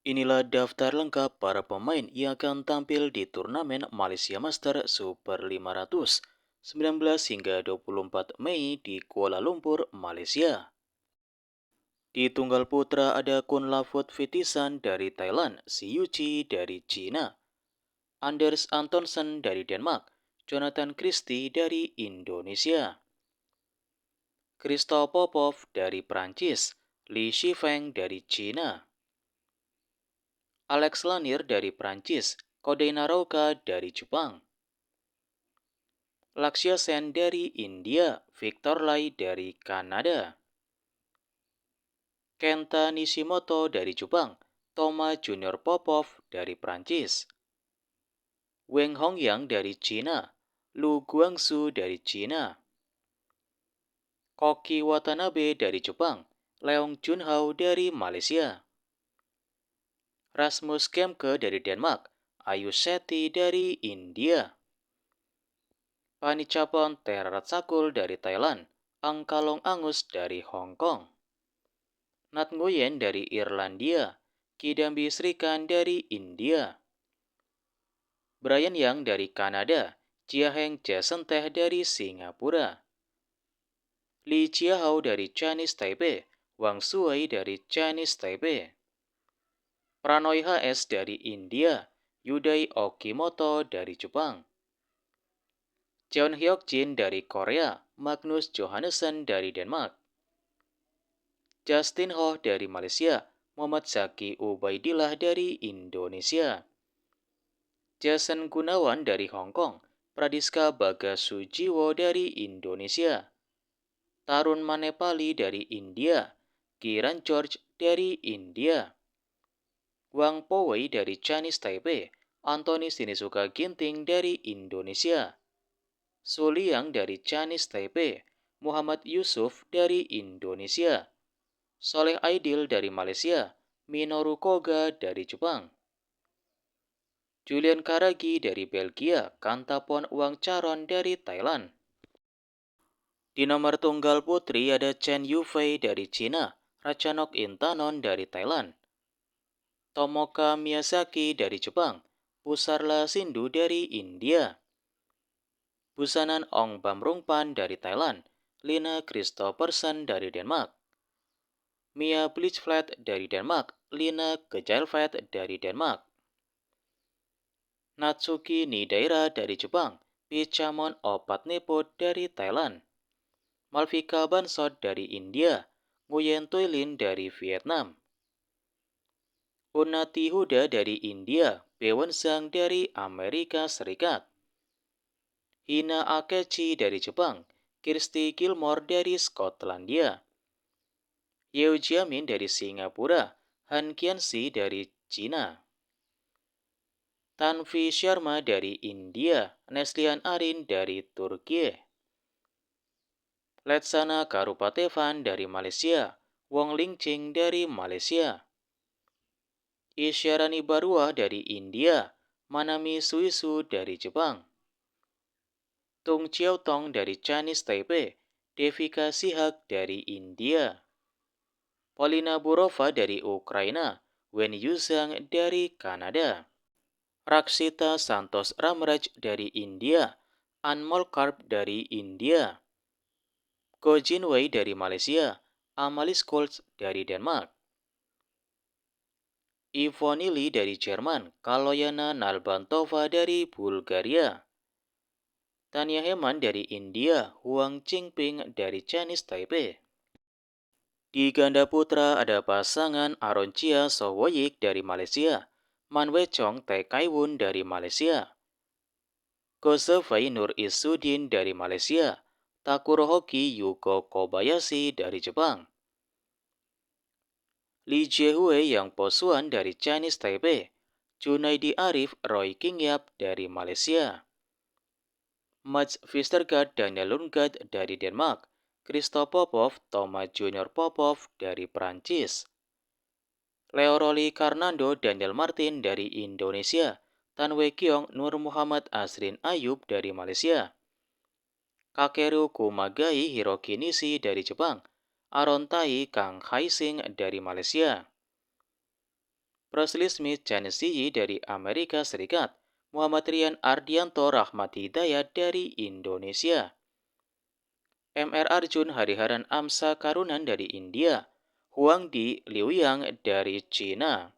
Inilah daftar lengkap para pemain yang akan tampil di turnamen Malaysia Master Super 500 19 hingga 24 Mei di Kuala Lumpur, Malaysia. Di tunggal putra ada Kun Lafut Vitisan dari Thailand, Si Yuchi dari China, Anders Antonsen dari Denmark, Jonathan Christie dari Indonesia, Christophe Popov dari Prancis, Li Shifeng dari China, Alex Lanier dari Prancis, Kodai Naroka dari Jepang, Lakshya Sen dari India, Victor Lai dari Kanada, Kenta Nishimoto dari Jepang, Toma Junior Popov dari Prancis, Weng Hongyang dari China, Lu Guangzhou dari China, Koki Watanabe dari Jepang, Leong Junhao dari Malaysia, Rasmus Kemke dari Denmark, Ayush Shetty dari India, Panicapon Teratsakul dari Thailand, Ang Kalong Angus dari Hong Kong, Nat Nguyen dari Irlandia, Kidambi Srikan dari India, Brian Yang dari Kanada, Chia Heng Jasenteh dari Singapura, Li Jiahao dari Chinese Taipei, Wang Shuai dari Chinese Taipei, Pranoy HS dari India, Yudai Okimoto dari Jepang, Jeon Hyuk Jin dari Korea, Magnus Johannesson dari Denmark, Justin Ho dari Malaysia, Muhammad Zaki Ubaidillah dari Indonesia, Jason Gunawan dari Hong Kong, Pradiska Bagasujiwo dari Indonesia, Tarun Manepali dari India, Kiran George dari India, Wang Powei dari Chinese Taipei, Anthony Sinisuka Ginting dari Indonesia, Su Liang dari Chinese Taipei, Muhammad Yusuf dari Indonesia, Soleh Aidil dari Malaysia, Minoru Koga dari Jepang, Julian Karagi dari Belgia, Kantapon Wangcharon dari Thailand. Di nomor tunggal putri ada Chen Yufei dari China, Ratchanok Intanon dari Thailand, Tomoka Miyazaki dari Jepang, Pusarla Sindhu dari India, Busanan Ong Bamrungpan dari Thailand, Lina Christophersen dari Denmark, Mia Blichfeld dari Denmark, Lina Gejailfeld dari Denmark, Natsuki Nidaira dari Jepang, Pichamon Opatnepot dari Thailand, Malvika Bansot dari India, Nguyen Tuilin dari Vietnam, Unnati Huda dari India, Bewen Zhang dari Amerika Serikat, Hina Akechi dari Jepang, Kirsty Gilmore dari Skotlandia, Yeo Jiamin dari Singapura, Han Qianxi dari Cina, Tanvi Sharma dari India, Neslihan Arin dari Turki, Letsana Karupatevan dari Malaysia, Wong Lingching dari Malaysia, Isyarani Barua dari India, Manami Suisu dari Jepang, Tung Chiaotong dari Chinese Taipei, Devika Sihak dari India, Polina Burova dari Ukraina, Wen Yuzhang dari Kanada, Raksita Santos Ramraj dari India, Anmol Karp dari India, Ko Jinwei dari Malaysia, Amalis Scholz dari Denmark, Ivonili dari Jerman, Kaloyana Nalbantova dari Bulgaria, Tania Heman dari India, Huang Qingping dari Chinese Taipei. Di ganda putra ada pasangan Aron Chia Sowoyik dari Malaysia, Man Wechong Tae Kaiwun dari Malaysia, Ko Zefei Nur Isudin dari Malaysia, Takuro Hoki Yuko Kobayashi dari Jepang, Li Jiehue Yang Posuan dari Chinese Taipei, Junaidi Arif Roy Kingyap dari Malaysia, Mats Vestergaard Daniel Lundgaard dari Denmark, Christophe Popov Thomas Junior Popov dari Prancis, Leo Roli Karnando Daniel Martin dari Indonesia, Tan Wei Kiong Nur Muhammad Asrin Ayub dari Malaysia, Kakeru Kumagai Hiroki Nishi dari Jepang, Aron Tai Kang Haising dari Malaysia, Presley Smith Chen Ziyi dari Amerika Serikat, Muhammad Rian Ardianto Rahmat Hidayat dari Indonesia, M.R. Arjun Hariharan Amsa Karunan dari India, Huang Di Liuyang dari China,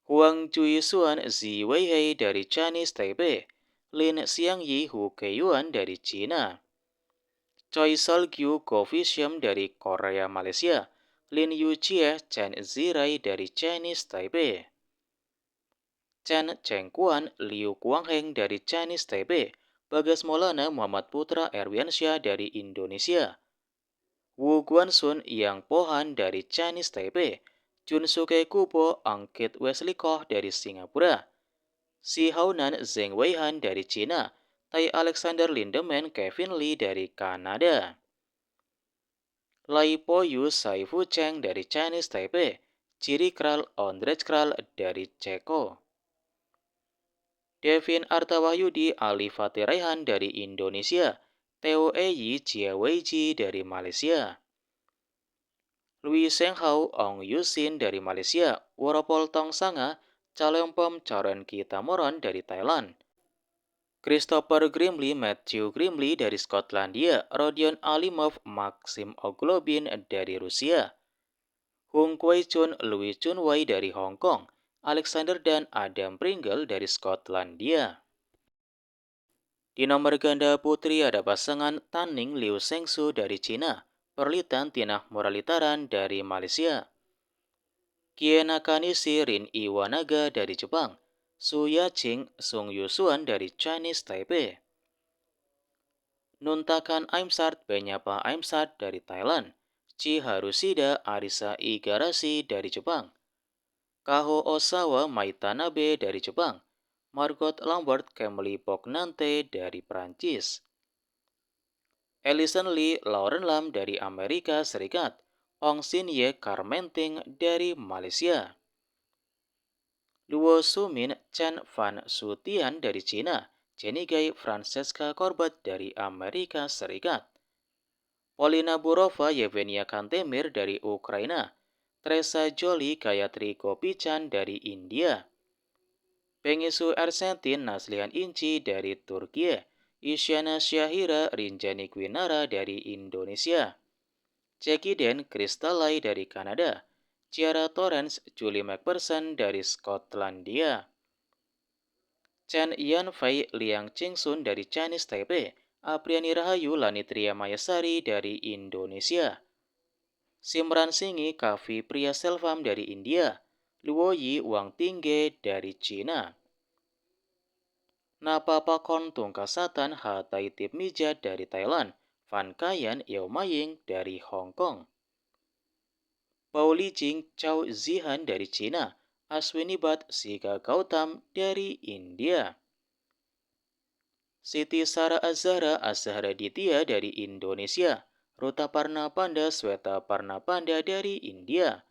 Huang Juisuan Zi Weihei dari Chinese Taipei, Lin Xiangyi Hu Keiyuan dari China, Choi Sol-gyu Go Fisham dari Korea Malaysia, Lin Yuchie Chen Zirai dari Chinese Taipei, Chen Chengkuan Liu Kuangheng dari Chinese Taipei, Bagas Maulana Muhammad Putra Erwiansyah dari Indonesia, Wu Guanxun Yang Pohan dari Chinese Taipei, Junsuke Kubo Angkit Wesley Koh dari Singapura, Si Haunan Zheng Weihan dari China, Tai Alexander Lindemann Kevin Lee dari Kanada, Lai Poyu Sai Fu Cheng dari Chinese Taipei, Ciri Kral Ondrej Kral dari Ceko, Devin Artawahyudi Ali Fatih Raihan dari Indonesia, Theo Eyi Jia Weiji dari Malaysia, Louis Senghao Ong Yusin dari Malaysia, Woropol Tong Sanga, Chalempom Charon Kitamoron dari Thailand, Christopher Grimley Matthew Grimley dari Skotlandia, Rodion Alimov Maxim Oglobin dari Rusia, Hung Kwei-chun Louis Chunwei dari Hong Kong, Alexander dan Adam Pringle dari Skotlandia. Di nomor ganda putri ada pasangan Tanning Liu Shengsu dari Cina, Perlitan Tinah Moralitaran dari Malaysia, Kie Nakanishi Rin Iwanaga dari Jepang, Su Yaqing Sung Yusuan dari Chinese Taipei, Nuntakan Aimsart Benyapa Aimsart dari Thailand, Chi Harushida Arisa Igarashi dari Jepang, Kaho Osawa Maitanabe dari Jepang, Margot Lambert Kemli Pognante dari Prancis, Ellison Lee Lauren Lam dari Amerika Serikat, Ong Sin Ye Karmenting dari Malaysia, Luo Sumin Chen Van Sutian dari Cina, Jenny Gay Francesca Corbett dari Amerika Serikat, Polina Burova Yevgenia Kantemir dari Ukraina, Teresa Jolie Gayatri Gopichan dari India, Pengisu Arsentin Naslihan Inci dari Turkiye, Isyana Syahira Rinjani Gwinara dari Indonesia, Jackie Den Kristalai dari Kanada, Ciara Torrance Julie McPherson dari Skotlandia, Chen Yanfei Liang Chingsun dari Chinese Taipei, Apriani Rahayu Lanitria Mayasari dari Indonesia, Simran Singhi Kavi Priya Selvam dari India, Luo Yi Wang Tingge dari Cina, Napapakon Tungkasatan Hatai Tip Mija dari Thailand, Van Kayan Yeo Maying dari Hong Kong, Pauli Jing Chao Zihan dari Cina, Aswini Bhatt Sika Gautam dari India, Siti Sara Azhara Azhara Ditya dari Indonesia, Ruta Parna Panda Sweta Parna Panda dari India,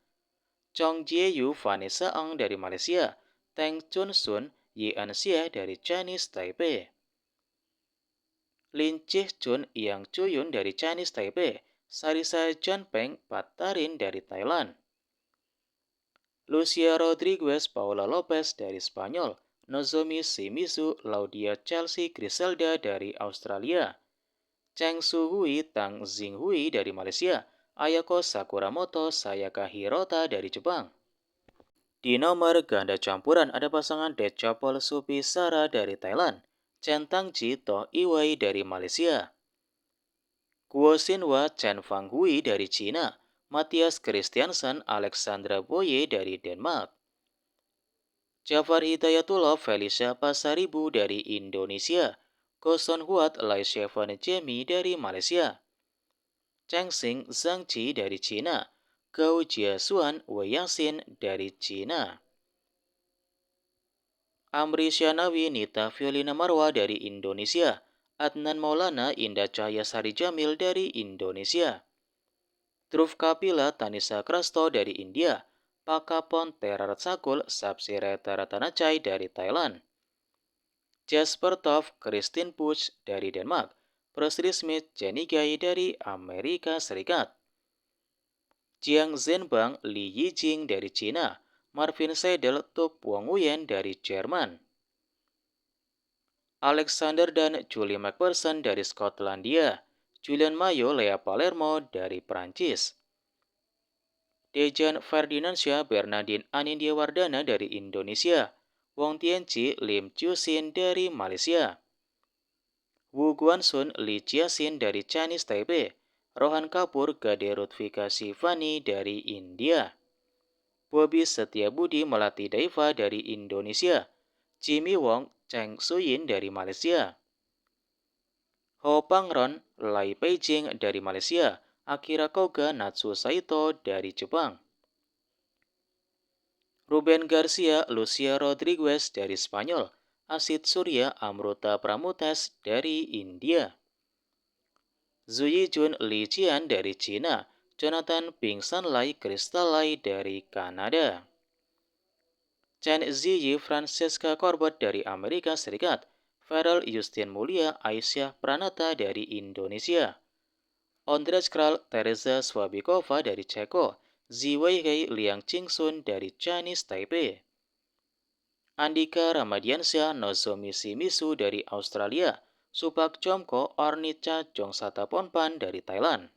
Chong Jieyu Vanessa Ang dari Malaysia, Teng Chun Sun Yi Anxia dari Chinese Taipei, Lin Chih Chun Yang Chuyun dari Chinese Taipei, Sarisa Janpeng Patarin dari Thailand, Lucia Rodriguez Paula Lopez dari Spanyol, Nozomi Shimizu Laudia Chelsea Griselda dari Australia, Cheng Su Hui Tang Xinghui dari Malaysia, Ayako Sakuramoto Sayaka Hirota dari Jepang. Di nomor ganda campuran ada pasangan Decapol Supisara dari Thailand, Chen Tangji Toh Iwei dari Malaysia, Guo Xinhua Chen Fanghui dari Cina, Matthias Christiansen Alexandra Boye dari Denmark, Jafar Hidayatullah Felicia Pasaribu dari Indonesia, Ko Son Huat Lai Shevan Jemi dari Malaysia, Cheng Xing Zhangqi dari Cina, Gao Jiasuan Wei Yaxin dari Cina, Amri Syanawi Nita Violina Marwa dari Indonesia, Adnan Maulana Indah Cahya Sari Jamil dari Indonesia, Dhruv Kapila Tanisa Krasto dari India, Pakapon Terarat Sakul Sapsire Taratanachai dari Thailand, Jasper Toft Christine Puch dari Denmark, Presley Smith Jenny Gay dari Amerika Serikat, Jiang Zhenbang Li Yijing dari Cina, Marvin Seidel, Tu Puonghuyen dari Jerman, Alexander dan Julie McPherson dari Skotlandia, Julian Mayo Lea Palermo dari Prancis, Dejan Ferdinandsyah Bernardin Anindya dari Indonesia, Wong Tianqi Lim Chusin dari Malaysia, Wu Guansun Li Jiaxin dari Chinese Taipei, Rohan Kapur Gade Rutvika Shivani dari India, Bobby Setiabudi Melati Daiva dari Indonesia, Jimmy Wong Cheng Suyin dari Malaysia, Ho Pangron Lai Peijing dari Malaysia, Akira Koga Natsu Saito dari Jepang, Ruben Garcia Lucia Rodriguez dari Spanyol, Asit Surya Amruta Pramutas dari India, Zhu Yijun Li Jian dari Cina, Jonathan Ping Sanlai Kristalai dari Kanada, Chen Ziyi Francesca Corbett dari Amerika Serikat, Farel Justin Mulia Aisyah Pranata dari Indonesia, Ondrej Kral Teresa Swabikova dari Ceko, Ziweihei Liang Qingsun dari Chinese Taipei, Andika Ramadiansyah Nozomi Shimizu dari Australia, Supak Chomko Ornica Jongsata Ponpan dari Thailand.